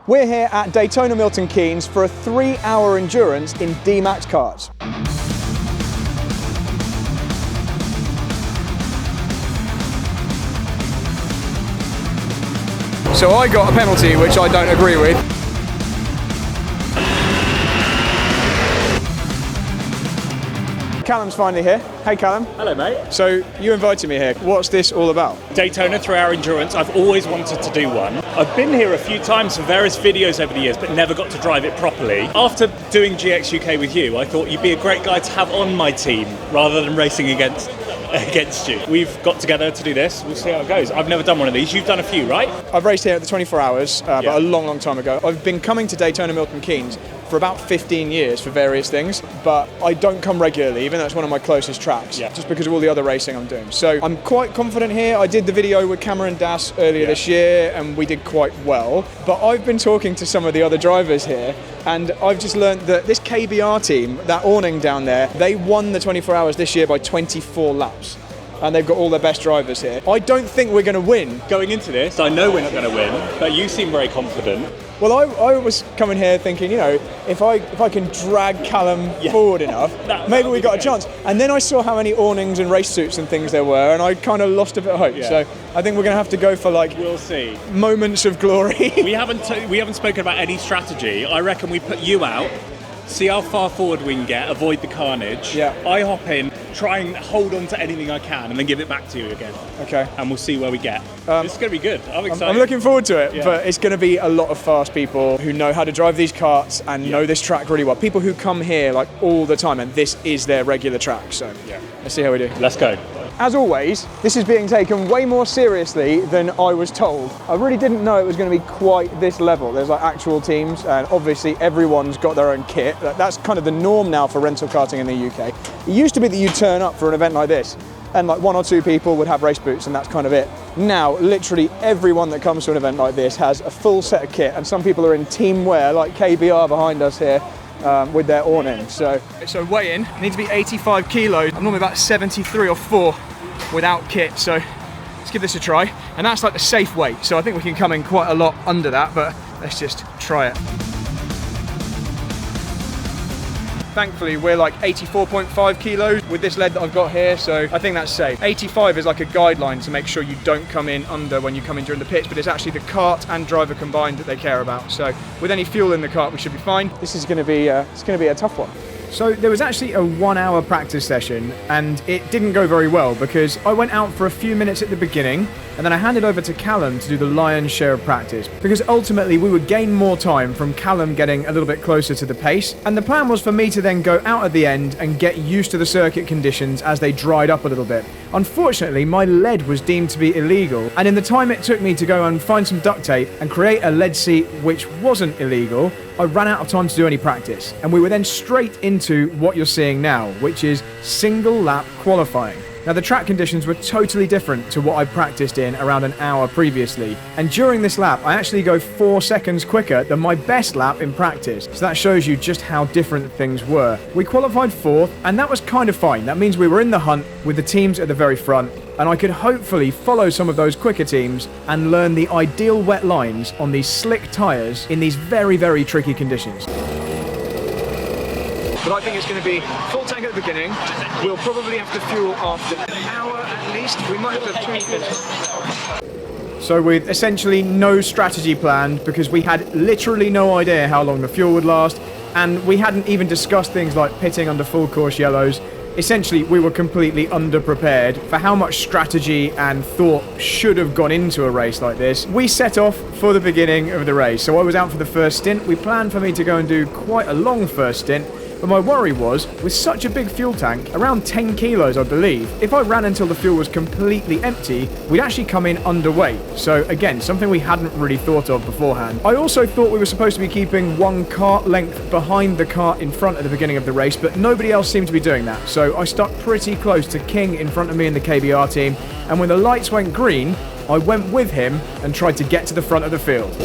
We're here at Daytona Milton Keynes for a 3-hour endurance in DMAX karts. So I got a penalty, which I don't agree with. Callum's finally here. Hey Callum. Hello mate. So you invited me here. What's this all about? Daytona 3-hour endurance. I've always wanted to do one. I've been here a few times for various videos over the years, but never got to drive it properly. After doing GX UK with you, I thought you'd be a great guy to have on my team rather than racing against you. We've got together to do this. We'll see how it goes. I've never done one of these. You've done a few, right? I've raced here at the 24 hours, but a long time ago. I've been coming to Daytona Milton Keynes for about 15 years for various things, but I don't come regularly, even though it's one of my closest tracks, just because of all the other racing I'm doing. So I'm quite confident here. I did the video with Cameron Das earlier this year, and we did quite well. But I've been talking to some of the other drivers here, and I've just learned that this KBR team, that awning down there, they won the 24 hours this year by 24 laps. And they've got all their best drivers here. I don't think we're going to win. Going into this, I know we're not going to win, but you seem very confident. Well, I was coming here thinking, you know, if I can drag Callum forward enough, maybe we got a chance. And then I saw how many awnings and race suits and things there were, and I kind of lost a bit of hope. So I think we're going to have to go for we'll see, moments of glory. we haven't spoken about any strategy. I reckon we put you out, see how far forward we can get, avoid the carnage. I hop in, try and hold on to anything I can, and then give it back to you again. Okay. And we'll see where we get. This is going to be good. I'm excited. I'm looking forward to it, but it's going to be a lot of fast people who know how to drive these karts and know this track really well. People who come here like all the time, and this is their regular track. So let's see how we do. Let's go. As always, this is being taken way more seriously than I was told. I really didn't know it was going to be quite this level. There's like actual teams, and obviously everyone's got their own kit. That's kind of the norm now for rental karting in the UK. It used to be that you'd turn up for an event like this, and like 1 or 2 people would have race boots, and that's kind of it. Now, literally everyone that comes to an event like this has a full set of kit, and some people are in team wear, like KBR behind us here. With their awning. So weigh in, need to be 85 kilos. I'm normally about 73 or 4 without kit, so let's give this a try. And that's like the safe weight, so I think we can come in quite a lot under that, but let's just try it. Thankfully, we're like 84.5 kilos with this lead that I've got here, so I think that's safe. 85 is like a guideline to make sure you don't come in under when you come in during the pits, but it's actually the kart and driver combined that they care about. So with any fuel in the kart, we should be fine. This is going to be a tough one. So there was actually a 1-hour practice session, and it didn't go very well because I went out for a few minutes at the beginning, and then I handed over to Callum to do the lion's share of practice, because ultimately we would gain more time from Callum getting a little bit closer to the pace, and the plan was for me to then go out at the end and get used to the circuit conditions as they dried up a little bit. Unfortunately, my lead was deemed to be illegal, and in the time it took me to go and find some duct tape and create a lead seat which wasn't illegal, I ran out of time to do any practice, and we were then straight into what you're seeing now, which is single lap qualifying. Now, the track conditions were totally different to what I practiced in around an hour previously, and during this lap I actually go 4 seconds quicker than my best lap in practice, so that shows you just how different things were. We qualified 4th, and that was kind of fine. That means we were in the hunt with the teams at the very front, and I could hopefully follow some of those quicker teams and learn the ideal wet lines on these slick tyres in these very, very tricky conditions. But I think it's going to be full tank at the beginning. We'll probably have to fuel after an hour at least. We might have to change this. So with essentially no strategy planned, because we had literally no idea how long the fuel would last, and we hadn't even discussed things like pitting under full course yellows. Essentially, we were completely underprepared for how much strategy and thought should have gone into a race like this. We set off for the beginning of the race, so I was out for the first stint. We planned for me to go and do quite a long first stint, but my worry was, with such a big fuel tank, around 10 kilos I believe, if I ran until the fuel was completely empty, we'd actually come in underweight. So again, something we hadn't really thought of beforehand. I also thought we were supposed to be keeping 1 kart length behind the kart in front at the beginning of the race, but nobody else seemed to be doing that. So I stuck pretty close to King in front of me in the KBR team, and when the lights went green, I went with him and tried to get to the front of the field.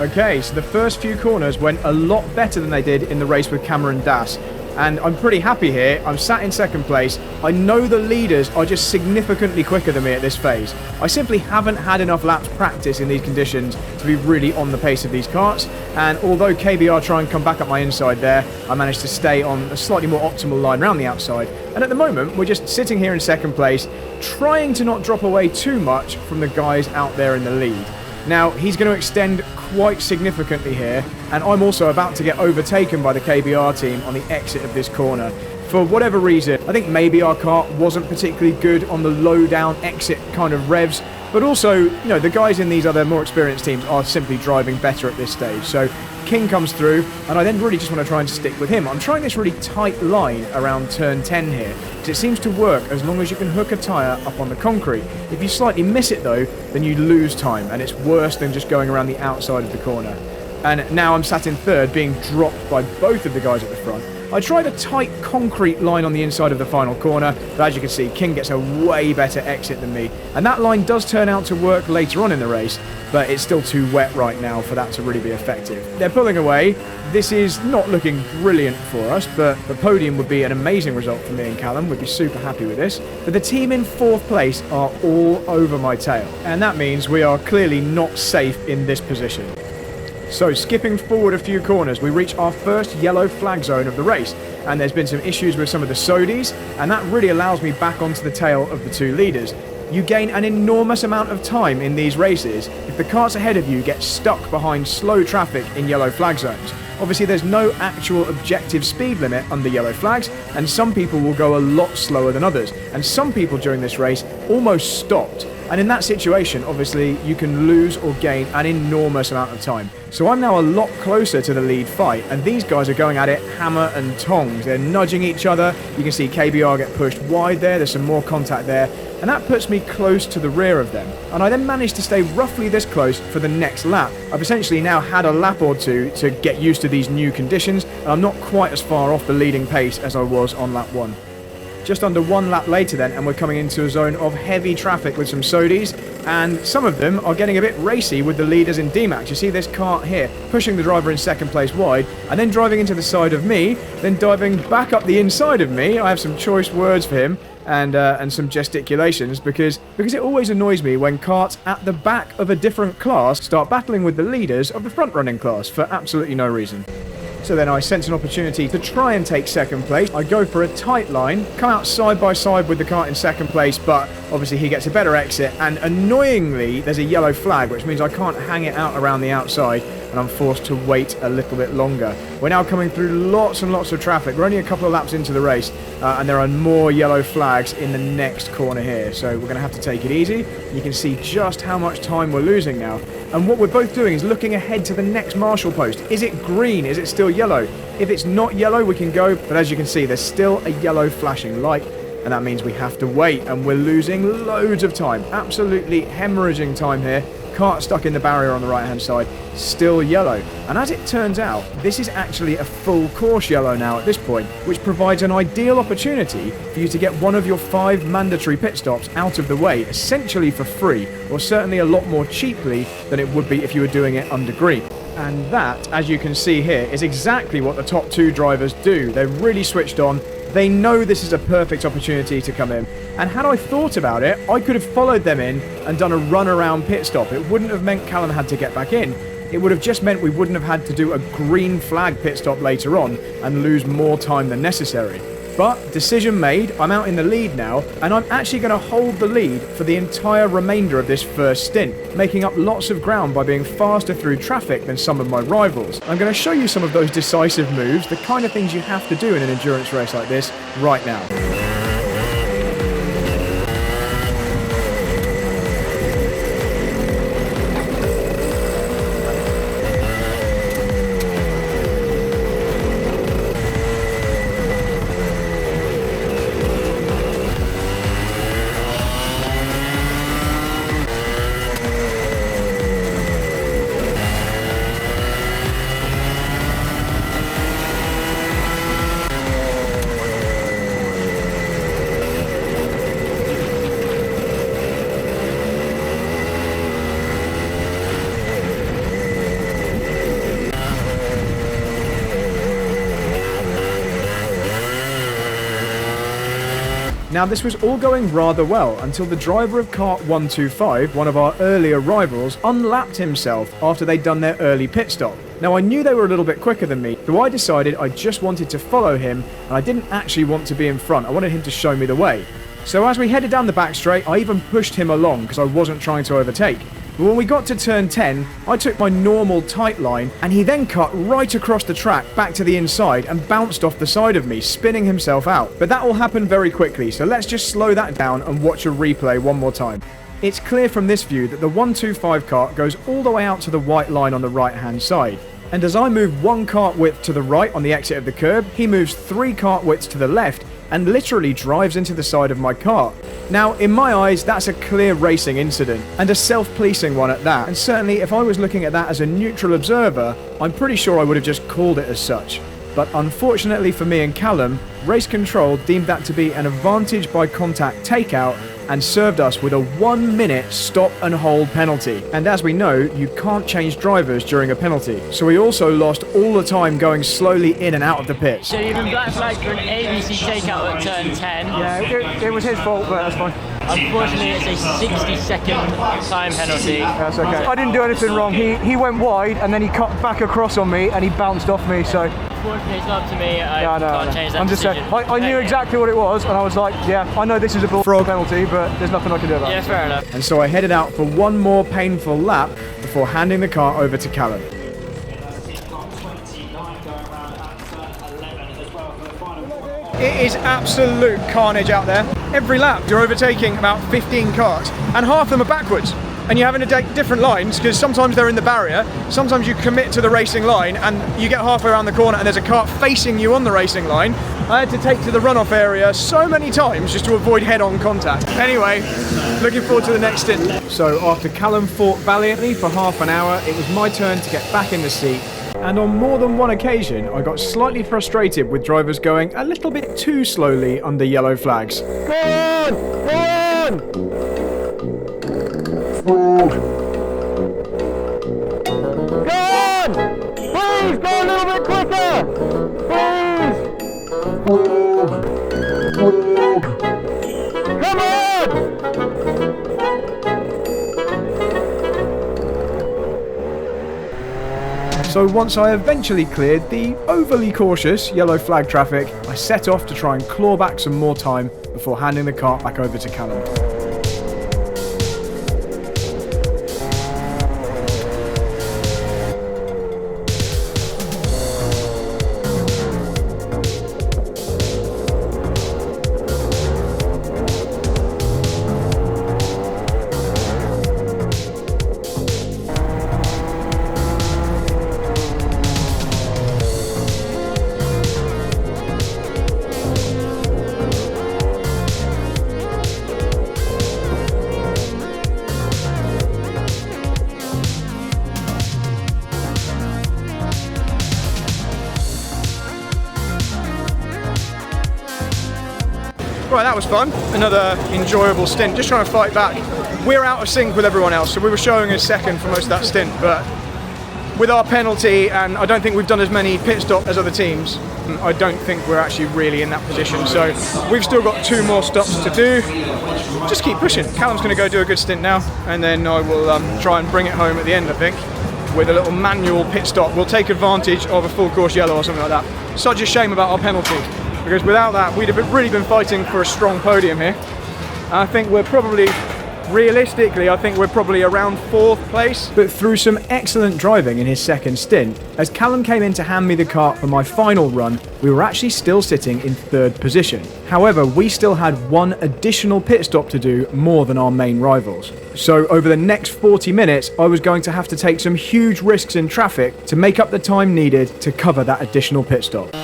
Okay, so the first few corners went a lot better than they did in the race with Cameron Das. And I'm pretty happy here. I'm sat in second place. I know the leaders are just significantly quicker than me at this phase. I simply haven't had enough laps practice in these conditions to be really on the pace of these karts. And although KBR try and come back up my inside there, I managed to stay on a slightly more optimal line around the outside. And at the moment, we're just sitting here in second place, trying to not drop away too much from the guys out there in the lead. Now, he's going to extend quite significantly here, and I'm also about to get overtaken by the KBR team on the exit of this corner. For whatever reason, I think maybe our kart wasn't particularly good on the low down exit kind of revs, but also, you know, the guys in these other more experienced teams are simply driving better at this stage. So King comes through, and I then really just want to try and stick with him. I'm trying this really tight line around turn 10 here, because it seems to work as long as you can hook a tyre up on the concrete. If you slightly miss it though, then you lose time, and it's worse than just going around the outside of the corner. And now I'm sat in third, being dropped by both of the guys at the front. I tried a tight concrete line on the inside of the final corner, but as you can see, King gets a way better exit than me. And that line does turn out to work later on in the race, but it's still too wet right now for that to really be effective. They're pulling away. This is not looking brilliant for us, but the podium would be an amazing result for me and Callum. We'd be super happy with this. But the team in fourth place are all over my tail, and that means we are clearly not safe in this position. So skipping forward a few corners, we reach our first yellow flag zone of the race, and there's been some issues with some of the sodies, and that really allows me back onto the tail of the two leaders. You gain an enormous amount of time in these races if the karts ahead of you get stuck behind slow traffic in yellow flag zones. Obviously there's no actual objective speed limit under yellow flags, and some people will go a lot slower than others, and some people during this race almost stopped. And in that situation, obviously, you can lose or gain an enormous amount of time. So I'm now a lot closer to the lead fight, and these guys are going at it hammer and tongs. They're nudging each other. You can see KBR get pushed wide there. There's some more contact there, and that puts me close to the rear of them. And I then managed to stay roughly this close for the next lap. I've essentially now had a lap or two to get used to these new conditions, and I'm not quite as far off the leading pace as I was on lap 1. Just under one lap later then, and we're coming into a zone of heavy traffic with some sodies, and some of them are getting a bit racy with the leaders in DMAX. You see this kart here pushing the driver in second place wide, and then driving into the side of me, then diving back up the inside of me. I have some choice words for him, and some gesticulations, because it always annoys me when karts at the back of a different class start battling with the leaders of the front running class for absolutely no reason. So then I sense an opportunity to try and take second place. I go for a tight line, come out side by side with the kart in second place, but obviously he gets a better exit, and annoyingly there's a yellow flag, which means I can't hang it out around the outside, and I'm forced to wait a little bit longer. We're now coming through lots and lots of traffic. We're only a couple of laps into the race, and there are more yellow flags in the next corner here, so we're going to have to take it easy. You can see just how much time we're losing now. And what we're both doing is looking ahead to the next marshal post. Is it green? Is it still yellow? If it's not yellow, we can go, but as you can see, there's still a yellow flashing light, and that means we have to wait, and we're losing loads of time. Absolutely hemorrhaging time here. Kart stuck in the barrier on the right hand side, still yellow. And as it turns out, this is actually a full course yellow now at this point, which provides an ideal opportunity for you to get one of your 5 mandatory pit stops out of the way, essentially for free, or certainly a lot more cheaply than it would be if you were doing it under green. And that, as you can see here, is exactly what the top 2 drivers do. They're really switched on. They know this is a perfect opportunity to come in. And had I thought about it, I could have followed them in and done a run around pit stop. It wouldn't have meant Callum had to get back in. It would have just meant we wouldn't have had to do a green flag pit stop later on and lose more time than necessary. But decision made, I'm out in the lead now, and I'm actually going to hold the lead for the entire remainder of this first stint, making up lots of ground by being faster through traffic than some of my rivals. I'm going to show you some of those decisive moves, the kind of things you have to do in an endurance race like this, right now. Now this was all going rather well until the driver of Kart 125, one of our earlier rivals, unlapped himself after they'd done their early pit stop. Now I knew they were a little bit quicker than me, so I decided I just wanted to follow him and I didn't actually want to be in front. I wanted him to show me the way. So as we headed down the back straight, I even pushed him along because I wasn't trying to overtake. But when we got to turn 10, I took my normal tight line and he then cut right across the track back to the inside and bounced off the side of me, spinning himself out. But that all happened very quickly, so let's just slow that down and watch a replay one more time. It's clear from this view that the 125 kart goes all the way out to the white line on the right hand side. And as I move 1 kart width to the right on the exit of the curb, he moves 3 kart widths to the left and literally drives into the side of my car. Now, in my eyes, that's a clear racing incident, and a self-policing one at that, and certainly if I was looking at that as a neutral observer, I'm pretty sure I would have just called it as such. But unfortunately for me and Callum, Race Control deemed that to be an advantage by contact takeout and served us with a 1 minute stop and hold penalty. And as we know, you can't change drivers during a penalty. So we also lost all the time going slowly in and out of the pits. So you've been black flagged for an ABC takeout at turn 10. Yeah, it was his fault, but that's fine. Unfortunately, it's a 60-second time penalty. That's okay. I didn't do anything wrong. He went wide and then he cut back across on me and he bounced off me, so... Unfortunately, it's not up to me. I can't change that I'm just decision. saying, I knew exactly what it was and I was like, yeah, I know this is a frog penalty, but there's nothing I can do about it. Yeah, fair enough. And so I headed out for one more painful lap before handing the car over to Callum. It is absolute carnage out there. Every lap you're overtaking about 15 cars and half of them are backwards. And you're having to take different lines because sometimes they're in the barrier, sometimes you commit to the racing line and you get halfway around the corner and there's a car facing you on the racing line. I had to take to the runoff area so many times just to avoid head-on contact. Anyway, looking forward to the next stint. So after Callum fought valiantly for half an hour, it was my turn to get back in the seat. And on more than one occasion, I got slightly frustrated with drivers going a little bit too slowly under yellow flags. Go on! Go on! Go on! Please go a little bit quicker! Please! Come on! So once I eventually cleared the overly cautious yellow flag traffic, I set off to try and claw back some more time before handing the kart back over to Callum. Right, that was fun. Another enjoyable stint, just trying to fight back. We're out of sync with everyone else, so we were showing as second for most of that stint, but with our penalty, and I don't think we've done as many pit stops as other teams, I don't think we're actually really in that position. So we've still got 2 more stops to do. Just keep pushing. Callum's going to go do a good stint now, and then I will try and bring it home at the end, I think, with a little manual pit stop. We'll take advantage of a full course yellow or something like that. Such a shame about our penalty, because without that, we'd have really been fighting for a strong podium here. And I think we're probably, realistically, I think we're probably around 4th place. But through some excellent driving in his second stint, as Callum came in to hand me the kart for my final run, we were actually still sitting in 3rd position. However, we still had 1 additional pit stop to do more than our main rivals. So over the next 40 minutes, I was going to have to take some huge risks in traffic to make up the time needed to cover that additional pit stop.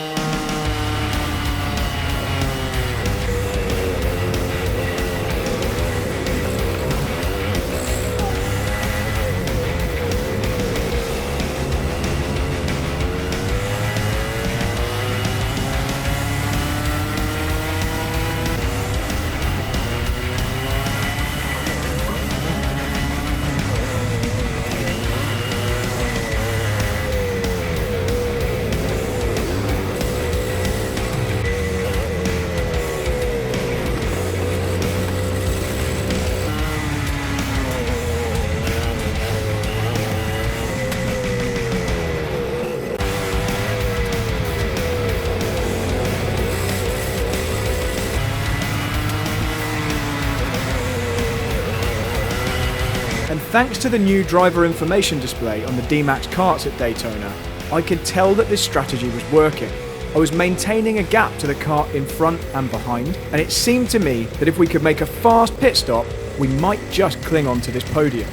Thanks to the new driver information display on the DMAX karts at Daytona, I could tell that this strategy was working. I was maintaining a gap to the kart in front and behind, and it seemed to me that if we could make a fast pit stop, we might just cling on to this podium.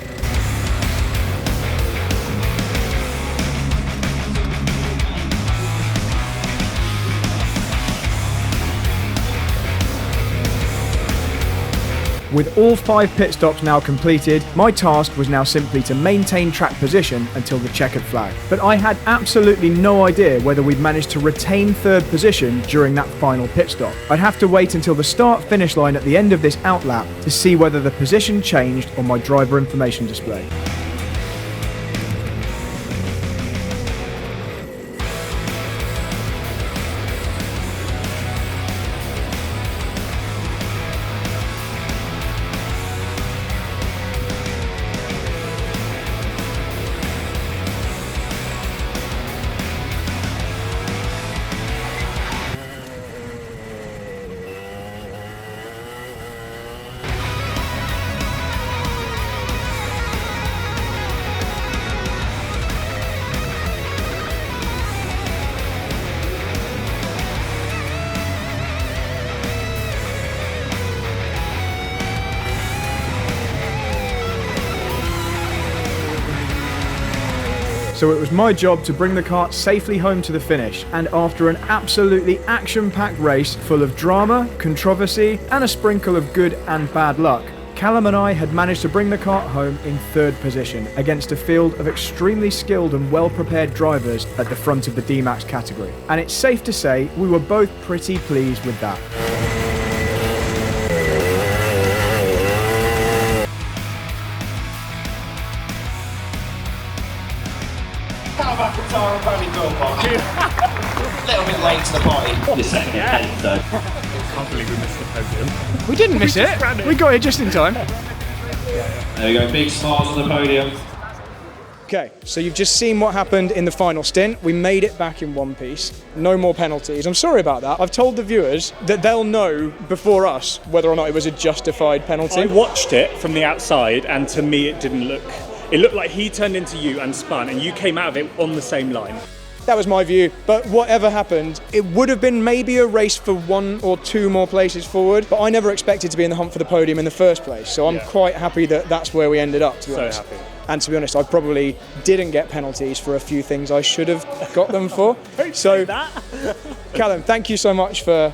With all 5 pit stops now completed, my task was now simply to maintain track position until the checkered flag. But I had absolutely no idea whether we'd managed to retain 3rd position during that final pit stop. I'd have to wait until the start-finish line at the end of this outlap to see whether the position changed on my driver information display. So it was my job to bring the kart safely home to the finish, and after an absolutely action-packed race full of drama, controversy, and a sprinkle of good and bad luck, Callum and I had managed to bring the kart home in 3rd position against a field of extremely skilled and well-prepared drivers at the front of the DMAX category. And it's safe to say we were both pretty pleased with that. Callum McIntyre and Bradley Philpot. A little bit late to the party. Your second place, though. I can't believe we missed the podium. We didn't miss it. We got here just in time. There we go, big smiles on the podium. Okay, so you've just seen what happened in the final stint. We made it back in one piece. No more penalties. I'm sorry about that. I've told the viewers that they'll know before us whether or not it was a justified penalty. I watched it from the outside, and to me it didn't look... It looked like he turned into you and spun, and you came out of it on the same line. That was my view, but whatever happened, it would have been maybe a race for 1 or 2 more places forward, but I never expected to be in the hunt for the podium in the first place, so I'm quite happy that that's where we ended up, to be honest. Happy. And to be honest, I probably didn't get penalties for a few things I should have got them for. So, Callum, thank you so much for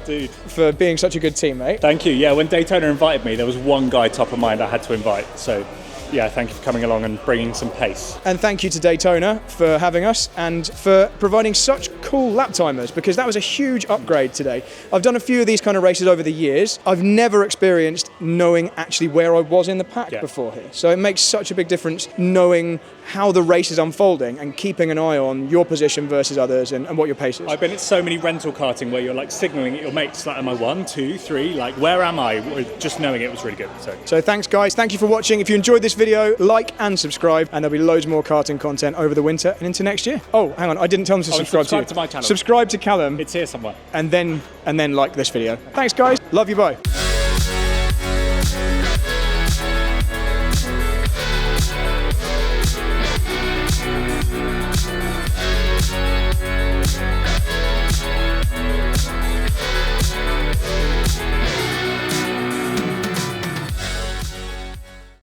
being such a good teammate. Thank you. Yeah, when Daytona invited me, there was one guy top of mind I had to invite, so... Yeah, thank you for coming along and bringing some pace. And thank you to Daytona for having us and for providing such cool lap timers, because that was a huge upgrade today. I've done a few of these kind of races over the years. I've never experienced knowing actually where I was in the pack before here. So it makes such a big difference knowing how the race is unfolding and keeping an eye on your position versus others and what your pace is. I've been at so many rental karting where you're like signalling at your mates, like, am I 1, 2, 3? Like, where am I? Just knowing it was really good. So thanks, guys. Thank you for watching. If you enjoyed this video, like and subscribe, and there'll be loads more karting content over the winter and into next year. Oh, hang on, I didn't tell them to subscribe to you. To my channel. Subscribe to Callum. It's here somewhere. And then like this video. Thanks, guys. Love you, bye.